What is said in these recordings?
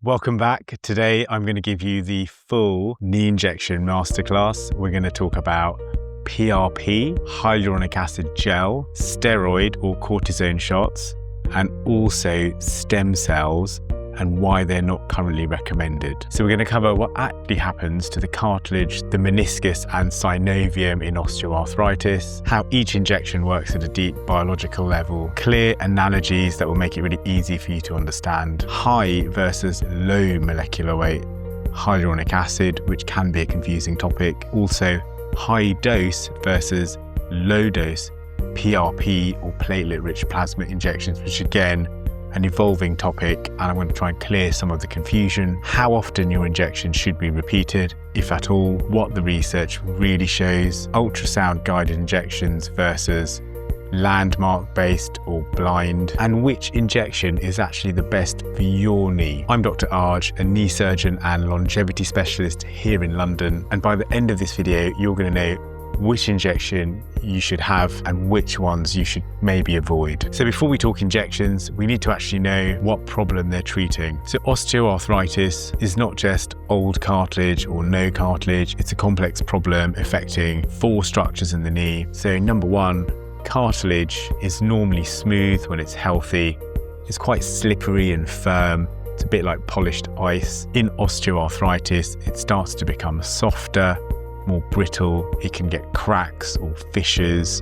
Welcome back. Today I'm going to give you the full knee injection masterclass. We're going to talk about PRP, hyaluronic acid gel, steroid or cortisone shots, and also stem cells and why they're not currently recommended. So we're going to cover what actually happens to the cartilage, the meniscus and synovium in osteoarthritis, how each injection works at a deep biological level, clear analogies that will make it really easy for you to understand, high versus low molecular weight hyaluronic acid, which can be a confusing topic, also high dose versus low dose PRP or platelet-rich plasma injections, which again, an evolving topic, and I'm going to try and clear some of the confusion, how often your injection should be repeated, if at all, what the research really shows, ultrasound-guided injections versus landmark-based or blind, and which injection is actually the best for your knee. I'm Dr. Arj, a knee surgeon and longevity specialist here in London, and by the end of this video, you're going to know which injection you should have and which ones you should maybe avoid. So before we talk injections, we need to actually know what problem they're treating. So osteoarthritis is not just old cartilage or no cartilage, it's a complex problem affecting 4 structures in the knee. So number 1, cartilage is normally smooth when it's healthy. It's quite slippery and firm. It's a bit like polished ice. In osteoarthritis, it starts to become softer, more brittle, it can get cracks or fissures.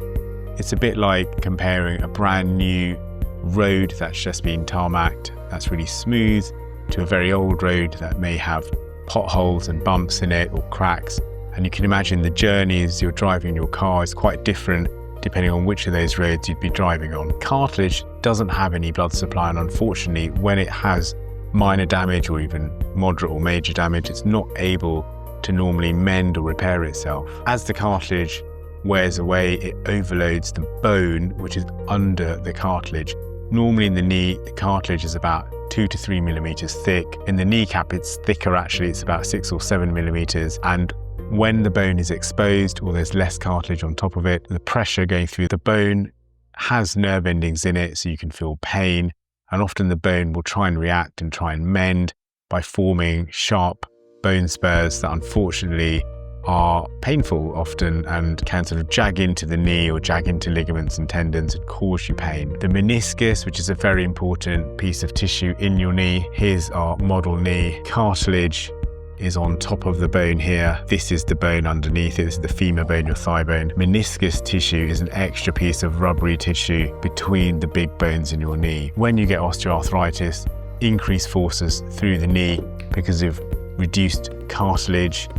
It's a bit like comparing a brand new road that's just been tarmacked, that's really smooth, to a very old road that may have potholes and bumps in it or cracks. And you can imagine the journey as you're driving your car is quite different depending on which of those roads you'd be driving on. Cartilage doesn't have any blood supply, and unfortunately, when it has minor damage or even moderate or major damage, it's not able to normally mend or repair itself. As the cartilage wears away, it overloads the bone, which is under the cartilage. Normally in the knee, the cartilage is about 2 to 3 millimeters thick. In the kneecap, it's thicker actually, it's about 6 or 7 millimeters. And when the bone is exposed or there's less cartilage on top of it, the pressure going through the bone has nerve endings in it, so you can feel pain. And often the bone will try and react and try and mend by forming sharp bone spurs that unfortunately are painful often and can sort of jag into the knee or jag into ligaments and tendons and cause you pain. The meniscus, which is a very important piece of tissue in your knee. Here's our model knee. Cartilage is on top of the bone here. This is the bone underneath it. This is the femur bone, your thigh bone. Meniscus tissue is an extra piece of rubbery tissue between the big bones in your knee. When you get osteoarthritis, increased forces through the knee because of reduced cartilage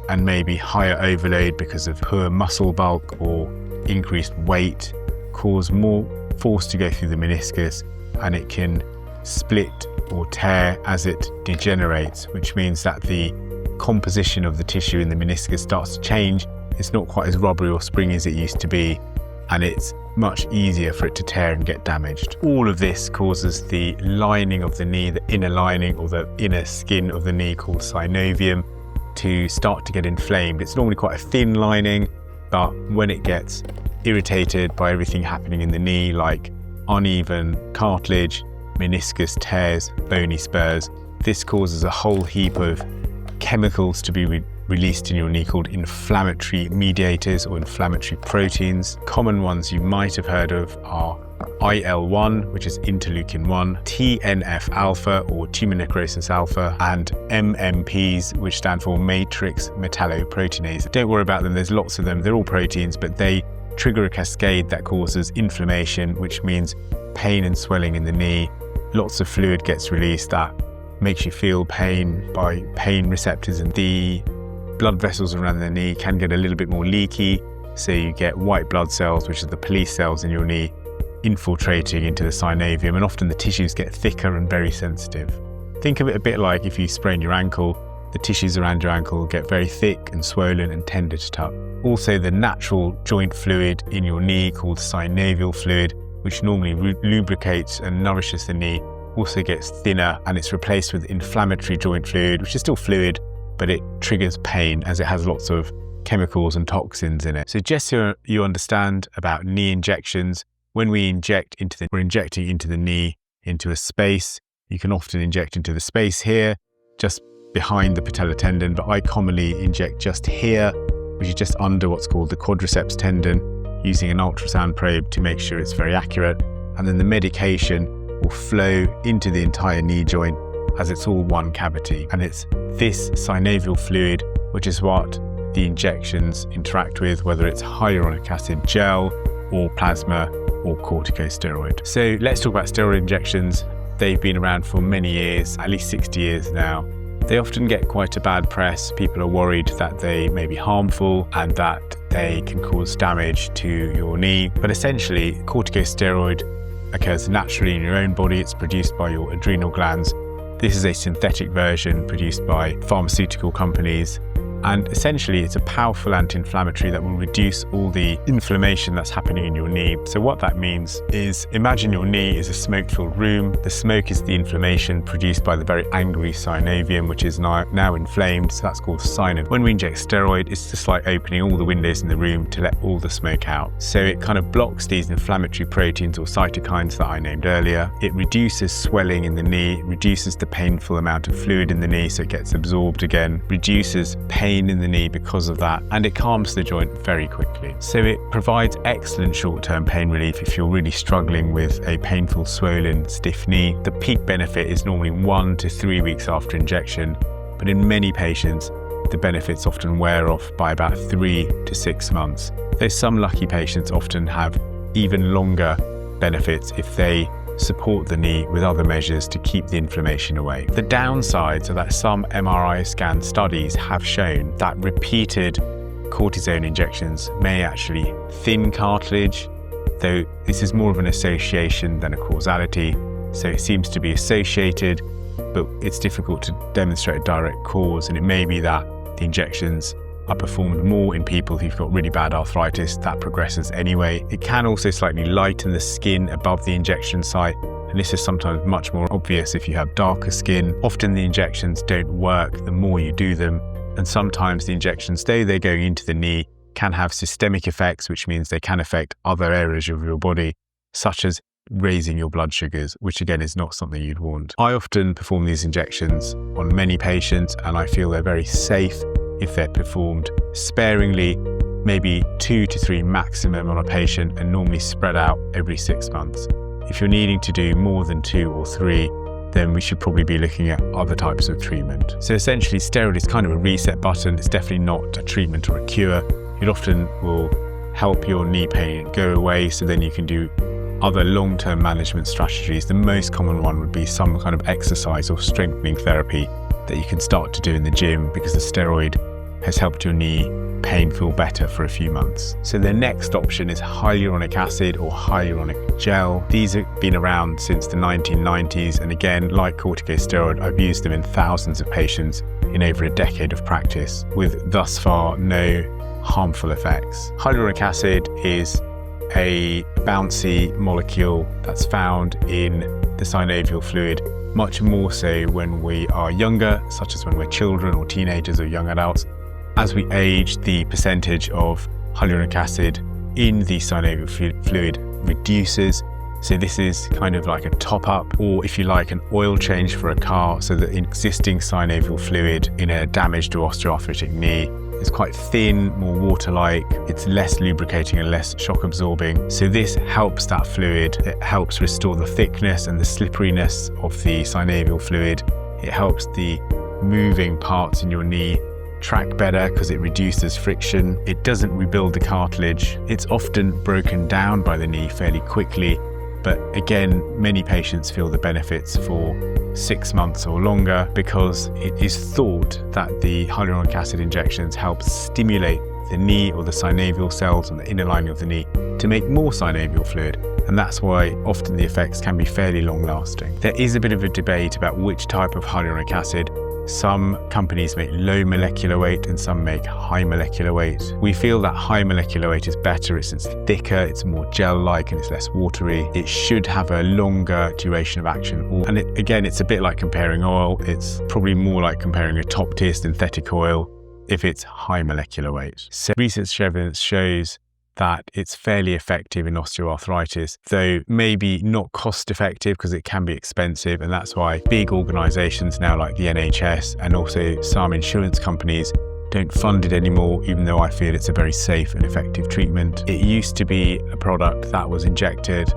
and maybe higher overload because of poor muscle bulk or increased weight cause more force to go through the meniscus, and it can split or tear as it degenerates, which means that the composition of the tissue in the meniscus starts to change. It's not quite as rubbery or springy as it used to be, and it's much easier for it to tear and get damaged. All of this causes the lining of the knee, the inner lining or the inner skin of the knee called synovium, to start to get inflamed. It's normally quite a thin lining, but when it gets irritated by everything happening in the knee, like uneven cartilage, meniscus tears, bony spurs, this causes a whole heap of chemicals to be released in your knee called inflammatory mediators or inflammatory proteins. Common ones you might have heard of are IL-1, which is interleukin-1, TNF-alpha or tumor necrosis alpha, and MMPs, which stand for matrix metalloproteinase. Don't worry about them, there's lots of them, they're all proteins, but they trigger a cascade that causes inflammation, which means pain and swelling in the knee. Lots of fluid gets released that makes you feel pain by pain receptors, and the blood vessels around the knee can get a little bit more leaky, so you get white blood cells, which are the police cells in your knee, infiltrating into the synovium, and often the tissues get thicker and very sensitive. Think of it a bit like if you sprain your ankle, the tissues around your ankle get very thick and swollen and tender to touch. Also, the natural joint fluid in your knee called synovial fluid, which normally lubricates and nourishes the knee, also gets thinner, and it's replaced with inflammatory joint fluid, which is still fluid, but it triggers pain as it has lots of chemicals and toxins in it. So just so you understand about knee injections, when we inject we're injecting into the knee, into a space You can often inject into the space here, just behind the patellar tendon, but I commonly inject just here, which is just under what's called the quadriceps tendon, using an ultrasound probe to make sure it's very accurate. And then the medication will flow into the entire knee joint as it's all one cavity. And it's this synovial fluid, which is what the injections interact with, whether it's hyaluronic acid gel or plasma or corticosteroid. So let's talk about steroid injections. They've been around for many years, at least 60 years now. They often get quite a bad press. People are worried that they may be harmful and that they can cause damage to your knee. But essentially, corticosteroid occurs naturally in your own body. It's produced by your adrenal glands. This is a synthetic version produced by pharmaceutical companies. And essentially, it's a powerful anti-inflammatory that will reduce all the inflammation that's happening in your knee. So what that means is, imagine your knee is a smoke-filled room. The smoke is the inflammation produced by the very angry synovium, which is now inflamed. So that's called synovium. When we inject steroid, it's just like opening all the windows in the room to let all the smoke out. So it kind of blocks these inflammatory proteins or cytokines that I named earlier. It reduces swelling in the knee, reduces the painful amount of fluid in the knee so it gets absorbed again, reduces pain in the knee because of that, and it calms the joint very quickly. So it provides excellent short-term pain relief if you're really struggling with a painful, swollen, stiff knee. The peak benefit is normally 1 to 3 weeks after injection, but in many patients, the benefits often wear off by about 3 to 6 months. Though some lucky patients often have even longer benefits if they support the knee with other measures to keep the inflammation away. The downsides are that some MRI scan studies have shown that repeated cortisone injections may actually thin cartilage, though this is more of an association than a causality. So it seems to be associated, but it's difficult to demonstrate a direct cause, and it may be that the injections are performed more in people who've got really bad arthritis that progresses anyway. It can also slightly lighten the skin above the injection site, and this is sometimes much more obvious if you have darker skin. Often the injections don't work the more you do them, and sometimes the injections, though they're going into the knee, can have systemic effects, which means they can affect other areas of your body, such as raising your blood sugars, which again is not something you'd want. I often perform these injections on many patients, and I feel they're very safe if they're performed sparingly, maybe 2 to 3 maximum on a patient, and normally spread out every 6 months. If you're needing to do more than 2 or 3, then we should probably be looking at other types of treatment. So essentially, steroid is kind of a reset button. It's definitely not a treatment or a cure. It often will help your knee pain go away, so then you can do other long-term management strategies. The most common one would be some kind of exercise or strengthening therapy that you can start to do in the gym, because the steroid has helped your knee pain feel better for a few months. So the next option is hyaluronic acid or hyaluronic gel. These have been around since the 1990s, and again, like corticosteroid, I've used them in thousands of patients in over a decade of practice, with thus far no harmful effects. Hyaluronic acid is a bouncy molecule that's found in the synovial fluid, much more so when we are younger, such as when we're children or teenagers or young adults. As we age, the percentage of hyaluronic acid in the synovial fluid reduces. So this is kind of like a top up, or if you like, an oil change for a car. So the existing synovial fluid in a damaged or osteoarthritic knee is quite thin, more water-like. It's less lubricating and less shock absorbing. So this helps that fluid. It helps restore the thickness and the slipperiness of the synovial fluid. It helps the moving parts in your knee track better because it reduces friction. It doesn't rebuild the cartilage. It's often broken down by the knee fairly quickly, but again, many patients feel the benefits for 6 months or longer, because it is thought that the hyaluronic acid injections help stimulate the knee or the synovial cells on the inner lining of the knee to make more synovial fluid, and that's why often the effects can be fairly long lasting. There is a bit of a debate about which type of hyaluronic acid. Some companies make low molecular weight and some make high molecular weight. We feel that high molecular weight is better. It's thicker, it's more gel-like, and it's less watery. It should have a longer duration of action. And it's a bit like comparing oil. It's probably more like comparing a top-tier synthetic oil if it's high molecular weight. So research evidence shows that it's fairly effective in osteoarthritis, though maybe not cost effective because it can be expensive. And that's why big organizations now like the NHS and also some insurance companies don't fund it anymore, even though I feel it's a very safe and effective treatment. It used to be a product that was injected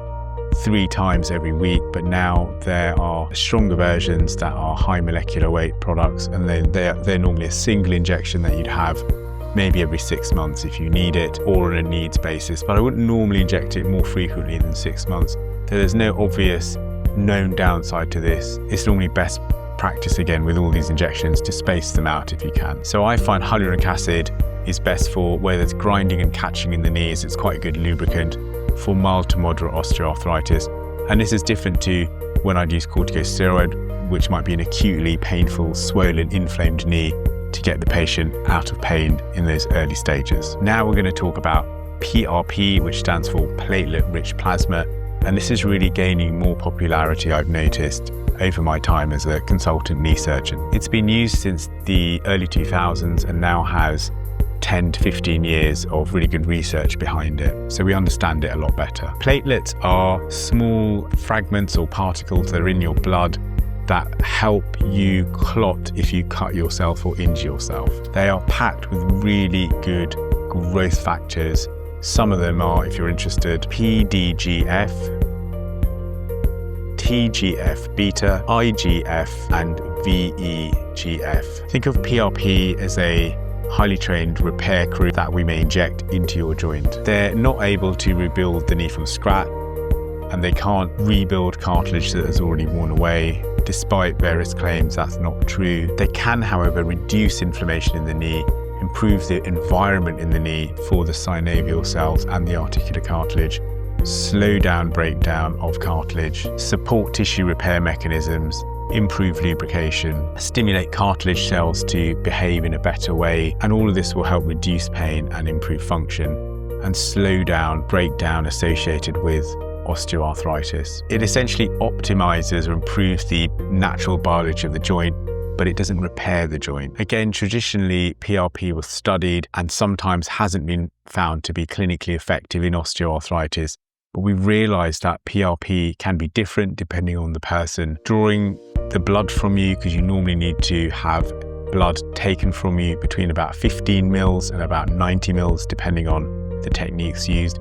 3 times every week, but now there are stronger versions that are high molecular weight products, and then they're normally a single injection that you'd have maybe every 6 months if you need it, or on a needs basis. But I wouldn't normally inject it more frequently than 6 months. There's no obvious known downside to this. It's normally best practice, again, with all these injections, to space them out if you can. So I find hyaluronic acid is best for where there's grinding and catching in the knees. It's quite a good lubricant for mild to moderate osteoarthritis. And this is different to when I'd use corticosteroid, which might be an acutely painful, swollen, inflamed knee to get the patient out of pain in those early stages. Now we're going to talk about PRP, which stands for platelet-rich plasma. And this is really gaining more popularity, I've noticed, over my time as a consultant knee surgeon. It's been used since the early 2000s and now has 10 to 15 years of really good research behind it, so we understand it a lot better. Platelets are small fragments or particles that are in your blood that help you clot if you cut yourself or injure yourself. They are packed with really good growth factors. Some of them are, if you're interested, PDGF, TGF-beta, IGF, and VEGF. Think of PRP as a highly trained repair crew that we may inject into your joint. They're not able to rebuild the knee from scratch, and they can't rebuild cartilage that has already worn away. Despite various claims, that's not true. They can, however, reduce inflammation in the knee, improve the environment in the knee for the synovial cells and the articular cartilage, slow down breakdown of cartilage, support tissue repair mechanisms, improve lubrication, stimulate cartilage cells to behave in a better way, and all of this will help reduce pain and improve function and slow down breakdown associated with osteoarthritis. It essentially optimizes or improves the natural biology of the joint, but it doesn't repair the joint. Again, traditionally, PRP was studied and sometimes hasn't been found to be clinically effective in osteoarthritis, but we've realized that PRP can be different depending on the person. Drawing the blood from you, because you normally need to have blood taken from you between about 15 mils and about 90 mils, depending on the techniques used,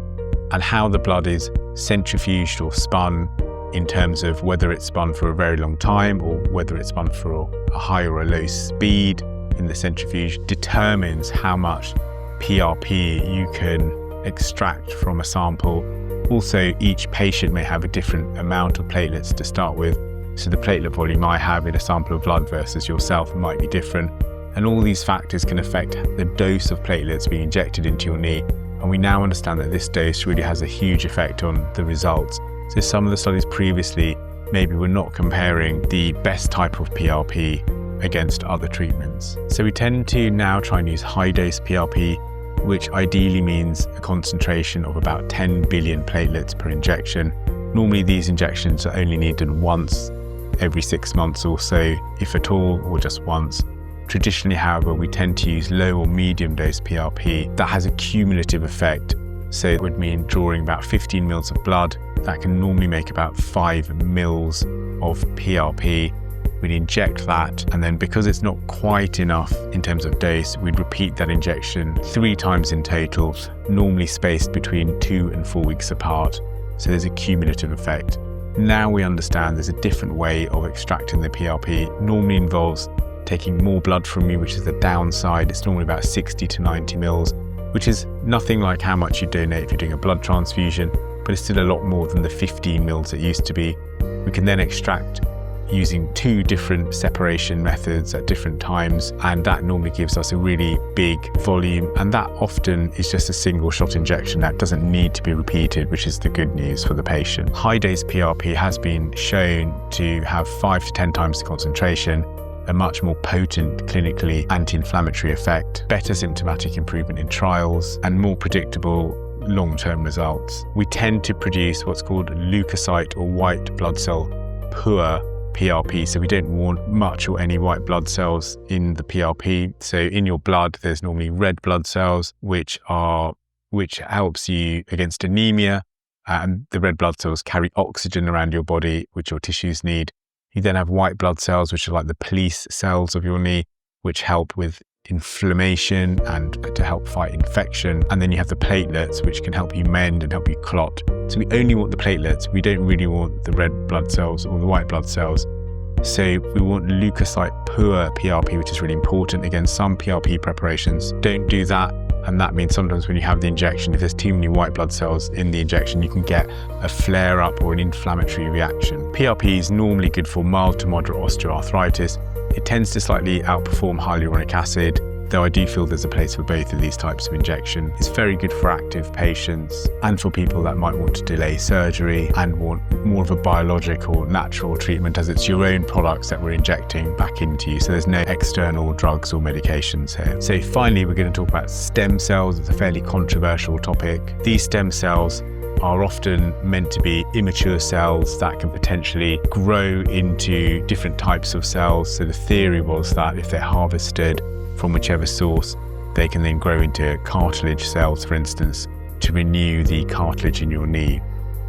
and how the blood is centrifuged or spun in terms of whether it's spun for a very long time or whether it's spun for a high or a low speed in the centrifuge, determines how much PRP you can extract from a sample. Also, each patient may have a different amount of platelets to start with, so the platelet volume I have in a sample of blood versus yourself might be different, and all these factors can affect the dose of platelets being injected into your knee, and we now understand that this dose really has a huge effect on the results. So some of the studies previously maybe were not comparing the best type of PRP against other treatments. So we tend to now try and use high-dose PRP, which ideally means a concentration of about 10 billion platelets per injection. Normally these injections are only needed once every 6 months or so, if at all, or just once. Traditionally, however, we tend to use low or medium dose PRP that has a cumulative effect. So it would mean drawing about 15 mils of blood. That can normally make about 5 mils of PRP. We'd inject that, and then because it's not quite enough in terms of dose, we'd repeat that injection 3 times in total, normally spaced between 2 and 4 weeks apart. So there's a cumulative effect. Now we understand there's a different way of extracting the PRP. It normally involves taking more blood from you, which is the downside. It's normally about 60 to 90 mils, which is nothing like how much you donate if you're doing a blood transfusion, but it's still a lot more than the 15 mils it used to be. We can then extract using 2 different separation methods at different times, and that normally gives us a really big volume, and that often is just a single shot injection that doesn't need to be repeated, which is the good news for the patient. High dose PRP has been shown to have 5 to 10 times the concentration, a much more potent clinically anti-inflammatory effect, better symptomatic improvement in trials, and more predictable long-term results. We tend to produce what's called leukocyte or white blood cell poor PRP, so we don't want much or any white blood cells in the PRP. So in your blood, there's normally red blood cells, which are which helps you against anemia, and the red blood cells carry oxygen around your body, which your tissues need. You then have white blood cells, which are like the police cells of your knee, which help with inflammation and to help fight infection. And then you have the platelets, which can help you mend and help you clot. So we only want the platelets. We don't really want the red blood cells or the white blood cells. So we want leukocyte poor PRP, which is really important. Again, some PRP preparations don't do that. And that means sometimes when you have the injection, if there's too many white blood cells in the injection, you can get a flare-up or an inflammatory reaction. PRP is normally good for mild to moderate osteoarthritis. It tends to slightly outperform hyaluronic acid, though I do feel there's a place for both of these types of injection. It's very good for active patients and for people that might want to delay surgery and want more of a biological, natural treatment, as it's your own products that we're injecting back into you. So there's no external drugs or medications here. So finally, we're going to talk about stem cells. It's a fairly controversial topic. These stem cells are often meant to be immature cells that can potentially grow into different types of cells. So the theory was that if they're harvested from whichever source, they can then grow into cartilage cells, for instance, to renew the cartilage in your knee.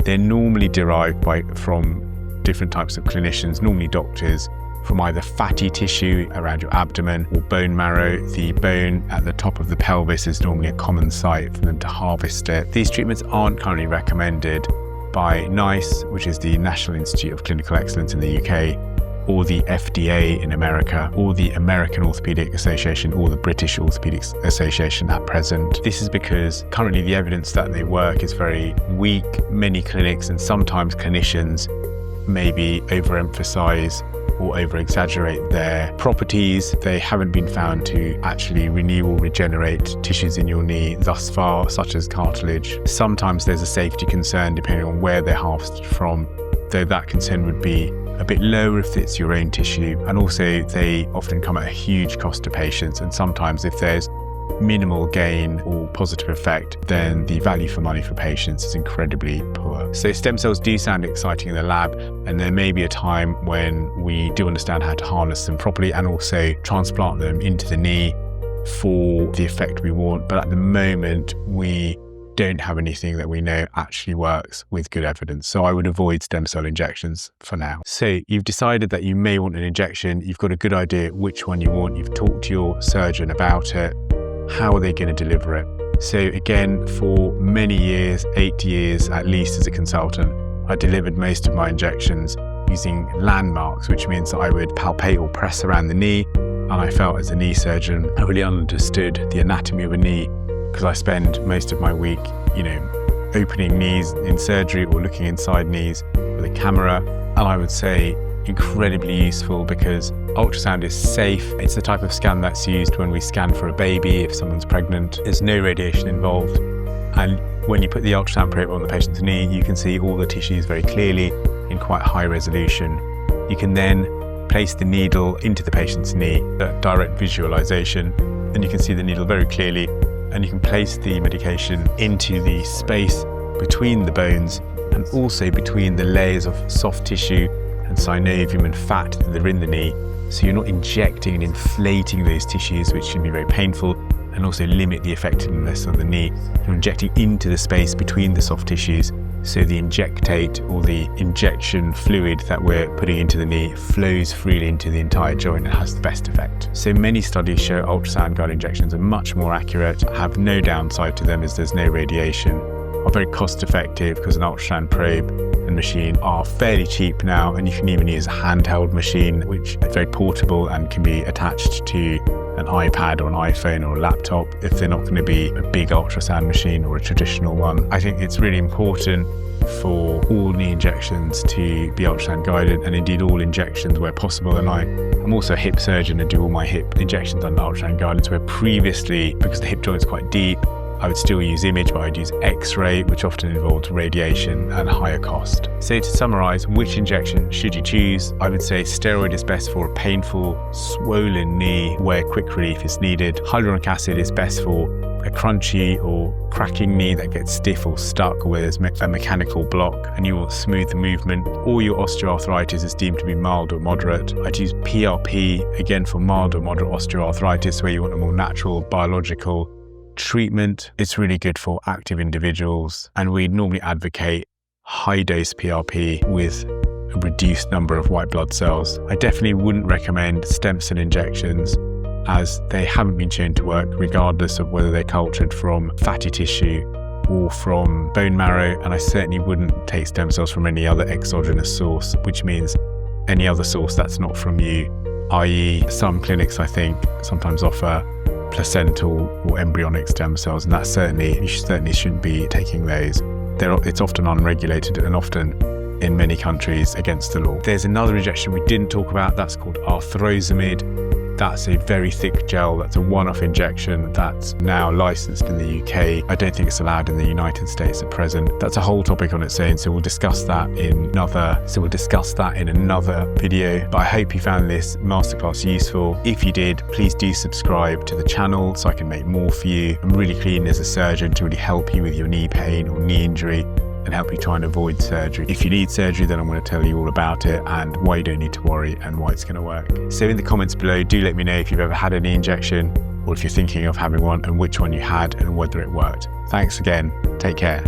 They're normally derived from different types of clinicians, normally doctors, from either fatty tissue around your abdomen or bone marrow. The bone at the top of the pelvis is normally a common site for them to harvest it. These treatments aren't currently recommended by NICE, which is the National Institute of Clinical Excellence in the UK, or the FDA in America, or the American Orthopaedic Association, or the British Orthopaedic Association at present. This is because currently the evidence that they work is very weak. Many clinics and sometimes clinicians maybe overemphasize or over-exaggerate their properties. They haven't been found to actually renew or regenerate tissues in your knee thus far, such as cartilage. Sometimes there's a safety concern depending on where they're harvested from, though that concern would be a bit lower if it's your own tissue. And also they often come at a huge cost to patients, and sometimes if there's minimal gain or positive effect, then the value for money for patients is incredibly poor. So stem cells do sound exciting in the lab, and there may be a time when we do understand how to harness them properly and also transplant them into the knee for the effect we want. But at the moment, we don't have anything that we know actually works with good evidence. So I would avoid stem cell injections for now. So you've decided that you may want an injection. You've got a good idea which one you want. You've talked to your surgeon about it. How are they going to deliver it? So again, for many years, 8 years at least as a consultant, I delivered most of my injections using landmarks, which means that I would palpate or press around the knee. And I felt as a knee surgeon, I really understood the anatomy of a knee, because I spend most of my week, opening knees in surgery or looking inside knees with a camera. And I would say incredibly useful because ultrasound is safe. It's the type of scan that's used when we scan for a baby if someone's pregnant. There's no radiation involved. And when you put the ultrasound probe on the patient's knee, you can see all the tissues very clearly in quite high resolution. You can then place the needle into the patient's knee, that direct visualization, and you can see the needle very clearly, and you can place the medication into the space between the bones and also between the layers of soft tissue and synovium and fat that are in the knee. So you're not injecting and inflating those tissues, which can be very painful and also limit the effectiveness of the knee. You're injecting into the space between the soft tissues, so the injectate or the injection fluid that we're putting into the knee flows freely into the entire joint and has the best effect. So many studies show ultrasound-guided injections are much more accurate, have no downside to them as there's no radiation, are very cost effective because an ultrasound probe and machine are fairly cheap now, and you can even use a handheld machine which is very portable and can be attached to an iPad or an iPhone or a laptop if they're not going to be a big ultrasound machine or a traditional one. I think it's really important for all knee injections to be ultrasound guided, and indeed all injections where possible. And I'm also a hip surgeon and do all my hip injections under ultrasound guidance, where previously, because the hip joint's quite deep, I would still use image, but I'd use X-ray, which often involves radiation and higher cost. So to summarize, which injection should you choose? I would say steroid is best for a painful, swollen knee where quick relief is needed. Hyaluronic acid is best for a crunchy or cracking knee that gets stiff or stuck where there's a mechanical block and you want smooth movement, or your osteoarthritis is deemed to be mild or moderate. I'd use PRP again for mild or moderate osteoarthritis where you want a more natural biological treatment. It's really good for active individuals, and we normally advocate high dose PRP with a reduced number of white blood cells. I definitely wouldn't recommend stem cell injections, as they haven't been shown to work regardless of whether they're cultured from fatty tissue or from bone marrow, and I certainly wouldn't take stem cells from any other exogenous source, which means any other source that's not from you, i.e. some clinics I think sometimes offer placental or embryonic stem cells, and you certainly shouldn't be taking those. It's often unregulated and often in many countries against the law. There's another injection we didn't talk about, that's called arthrosamid. That's a very thick gel, that's a one-off injection that's now licensed in the UK. I don't think it's allowed in the United States at present. That's a whole topic on its own, so we'll discuss that in another video. But I hope you found this masterclass useful. If you did, please do subscribe to the channel so I can make more for you. I'm really keen as a surgeon to really help you with your knee pain or knee injury and help you try and avoid surgery. If you need surgery, then I'm going to tell you all about it and why you don't need to worry and why it's going to work. So in the comments below, do let me know if you've ever had a knee injection or if you're thinking of having one and which one you had and whether it worked. Thanks again. Take care.